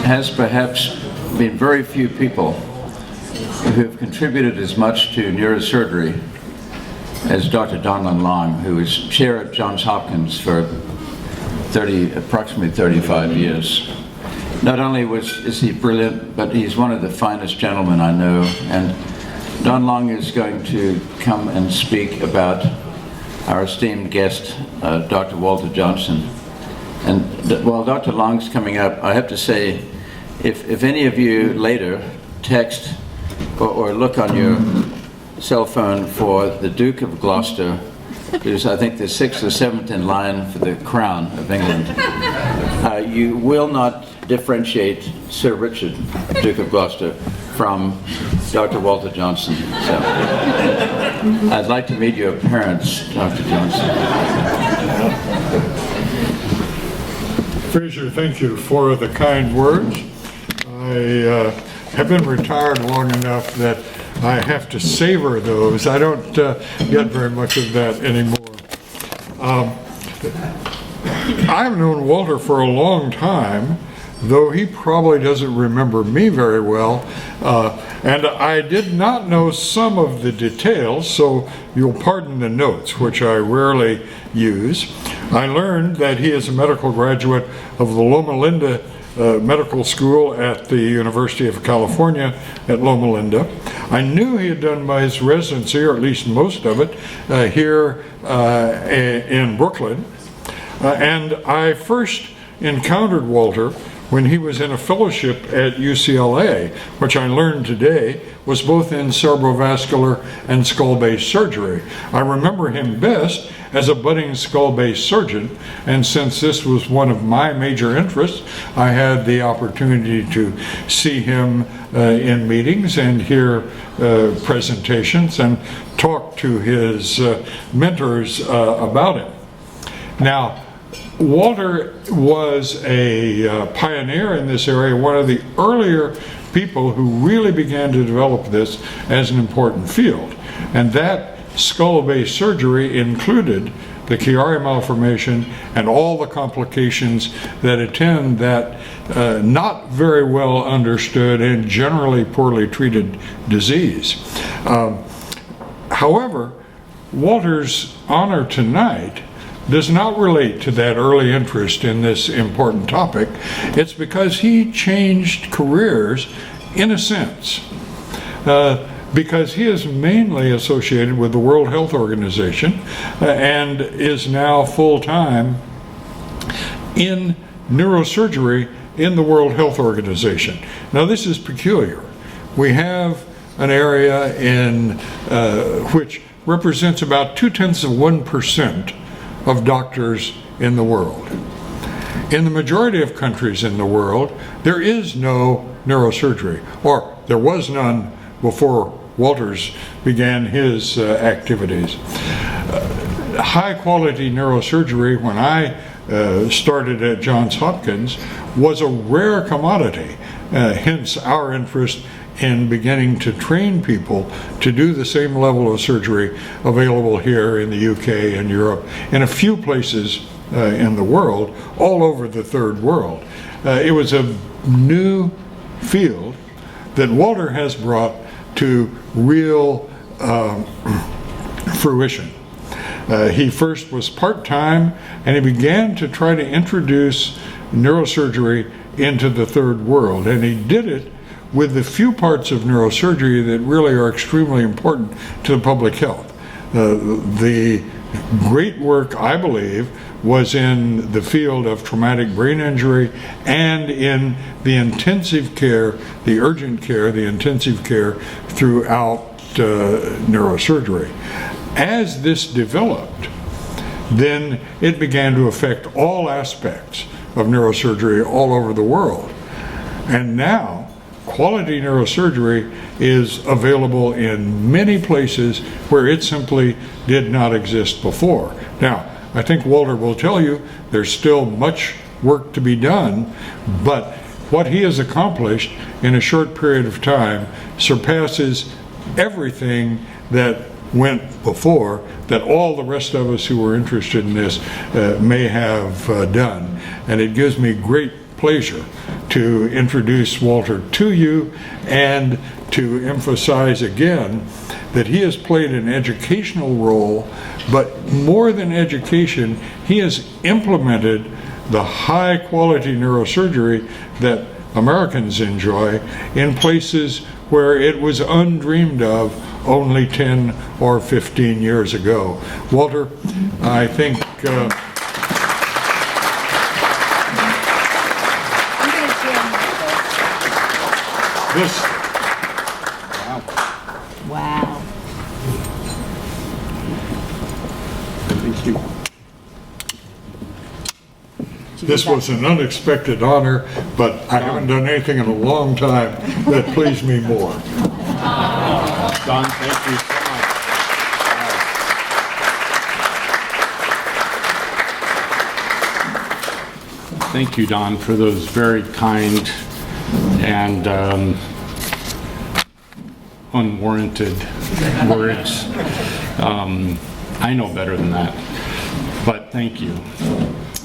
has perhaps been very few people who have contributed as much to neurosurgery as Dr. Donlin Long, who was chair at Johns Hopkins for approximately 35 years. Not only is he brilliant, but he's one of the finest gentlemen I know. And Don Long is going to come and speak about our esteemed guest, Dr. Walter Johnson. And while Dr. Long's coming up, I have to say, if any of you later text or look on your cell phone for the Duke of Gloucester, who's I think the 6th or 7th in line for the crown of England, you will not differentiate Sir Richard, Duke of Gloucester, from Dr. Walter Johnson. So I'd like to meet your parents, Dr. Johnson. Fraser, thank you for the kind words. I have been retired long enough that I have to savor those. I don't get very much of that anymore. I've known Walter for a long time, though he probably doesn't remember me very well. And I did not know some of the details, so you'll pardon the notes, which I rarely use. I learned that he is a medical graduate of the Loma Linda Medical School at the University of California at Loma Linda. I knew he had done his residency, or at least most of it, here in Brooklyn. And I first encountered Walter when he was in a fellowship at UCLA, which I learned today was both in cerebrovascular and skull-based surgery. I remember him best as a budding skull-based surgeon, and since this was one of my major interests, I had the opportunity to see him in meetings and hear presentations and talk to his mentors about him. Now, Walter was a pioneer in this area, one of the earlier people who really began to develop this as an important field. And that skull-based surgery included the Chiari malformation and all the complications that attend that not very well understood and generally poorly treated disease. However, Walter's honor tonight does not relate to that early interest in this important topic. It's because he changed careers in a sense. Because he is mainly associated with the World Health Organization and is now full-time in neurosurgery in the World Health Organization. Now this is peculiar. We have an area in which represents about 0.2% of doctors in the world. In the majority of countries in the world, there is no neurosurgery, or there was none before Walters began his activities. High-quality neurosurgery, when I started at Johns Hopkins, was a rare commodity, hence our interest in beginning to train people to do the same level of surgery available here in the UK and Europe, in a few places in the world, all over the third world. It was a new field that Walter has brought to real fruition. He first was part-time, and he began to try to introduce neurosurgery into the third world, and he did it with the few parts of neurosurgery that really are extremely important to the public health. The great work, I believe, was in the field of traumatic brain injury and in the intensive care, the urgent care, the intensive care throughout neurosurgery. As this developed, then it began to affect all aspects of neurosurgery all over the world. And now, quality neurosurgery is available in many places where it simply did not exist before. Now, I think Walter will tell you there's still much work to be done, but what he has accomplished in a short period of time surpasses everything that went before, that all the rest of us who were interested in this may have done. And it gives me great pleasure to introduce Walter to you and to emphasize again that he has played an educational role, but more than education, he has implemented the high quality neurosurgery that Americans enjoy in places where it was undreamed of only 10 or 15 years ago. Walter, I think this. Wow. Thank you. This was an unexpected honor, but I haven't done anything in a long time that pleased me more. Don, thank you so much. Thank you, Don, for those very kind and unwarranted words. I know better than that, but thank you.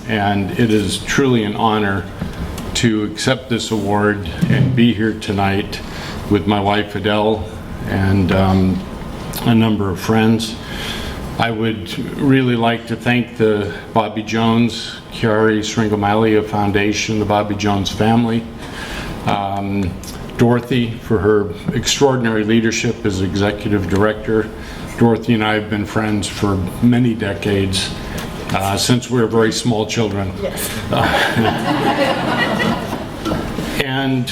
And it is truly an honor to accept this award and be here tonight with my wife Adele and a number of friends. I would really like to thank the Bobby Jones, Chiari Sringomalia Foundation, the Bobby Jones family, Dorothy for her extraordinary leadership as executive director. Dorothy and I have been friends for many decades, since we were very small children. Yes. And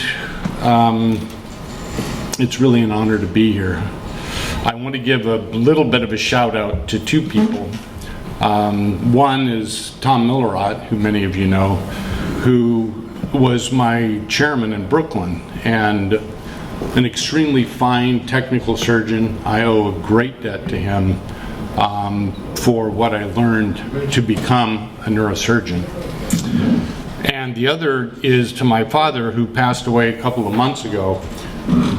it's really an honor to be here. I want to give a little bit of a shout out to two people. One is Tom Millerot, who many of you know, who was my chairman in Brooklyn and an extremely fine technical surgeon. I owe a great debt to him for what I learned to become a neurosurgeon. And the other is to my father, who passed away a couple of months ago.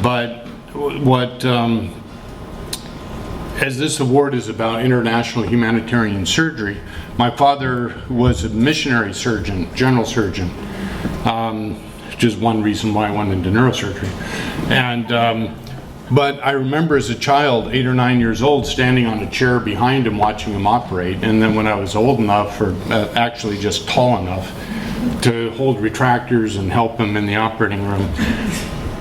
But what, as this award is about international humanitarian surgery, my father was a missionary surgeon, general surgeon, which is one reason why I went into neurosurgery. And but I remember as a child, 8 or 9 years old, standing on a chair behind him watching him operate. And then when I was old enough, or actually just tall enough, to hold retractors and help him in the operating room,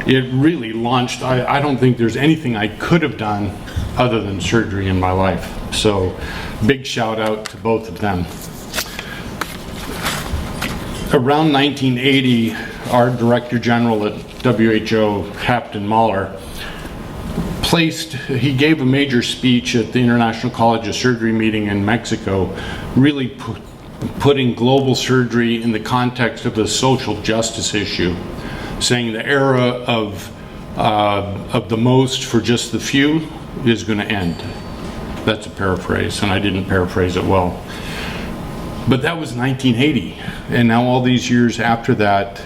it really launched. I don't think there's anything I could have done other than surgery in my life. So big shout out to both of them. Around 1980, our Director General at WHO, Captain Mahler, he gave a major speech at the International College of Surgery meeting in Mexico, really putting global surgery in the context of a social justice issue, saying the era of the most for just the few is going to end. That's a paraphrase, and I didn't paraphrase it well. But that was 1980, and now all these years after that,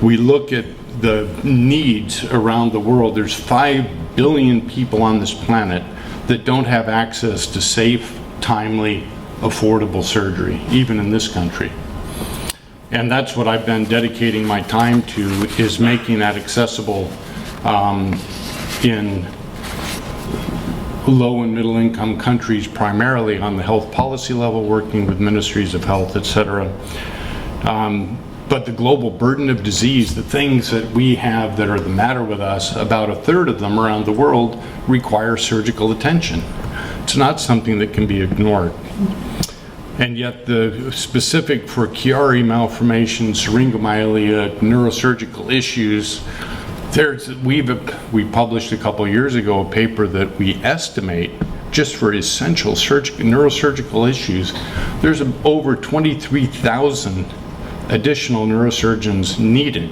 we look at the needs around the world. There's 5 billion people on this planet that don't have access to safe, timely, affordable surgery, even in this country. And that's what I've been dedicating my time to, is making that accessible in low and middle income countries, primarily on the health policy level, working with ministries of health, etc. But the global burden of disease, the things that we have that are the matter with us, about 1/3 of them around the world require surgical attention. It's not something that can be ignored. And yet the specific for Chiari malformation, syringomyelia, neurosurgical issues, we published a couple years ago a paper that we estimate just for essential neurosurgical issues, there's over 23,000 additional neurosurgeons needed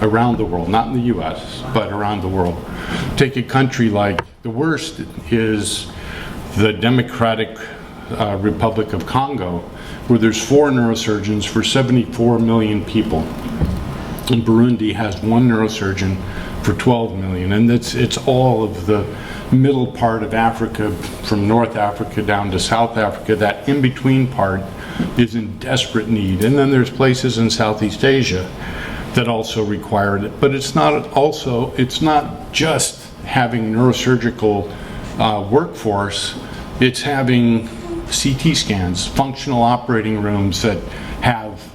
around the world, not in the US, but around the world. Take a country like, the worst is the Democratic Republic of Congo, where there's 4 neurosurgeons for 74 million people. And Burundi has 1 neurosurgeon for 12 million. And it's all of the middle part of Africa, from North Africa down to South Africa. That in-between part is in desperate need. And then there's places in Southeast Asia that also required it. But it's not just having neurosurgical workforce, it's having CT scans, functional operating rooms that have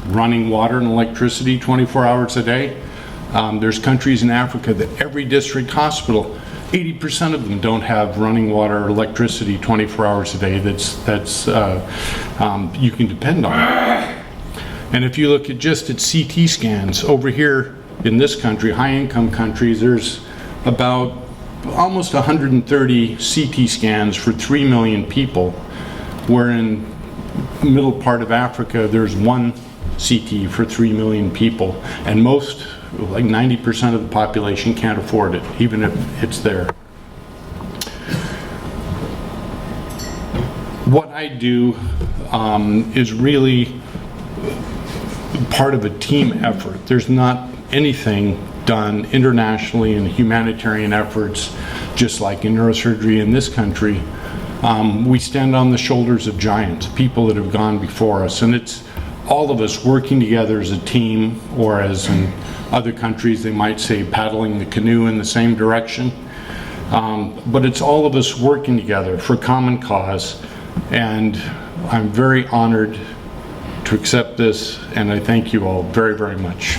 running water and electricity 24 hours a day. There's countries in Africa that every district hospital, 80% of them don't have running water or electricity 24 hours a day that's you can depend on. And if you look at just at CT scans, over here in this country, high-income countries, there's about almost 130 CT scans for 3 million people, where in the middle part of Africa, there's 1 CT for 3 million people, and most, like 90% of the population can't afford it, even if it's there. What I do is really part of a team effort. There's not anything done internationally in humanitarian efforts, just like in neurosurgery in this country. We stand on the shoulders of giants, people that have gone before us, and it's all of us working together as a team, or as in other countries they might say paddling the canoe in the same direction. But it's all of us working together for common cause, and I'm very honored to accept this, and I thank you all very, very much.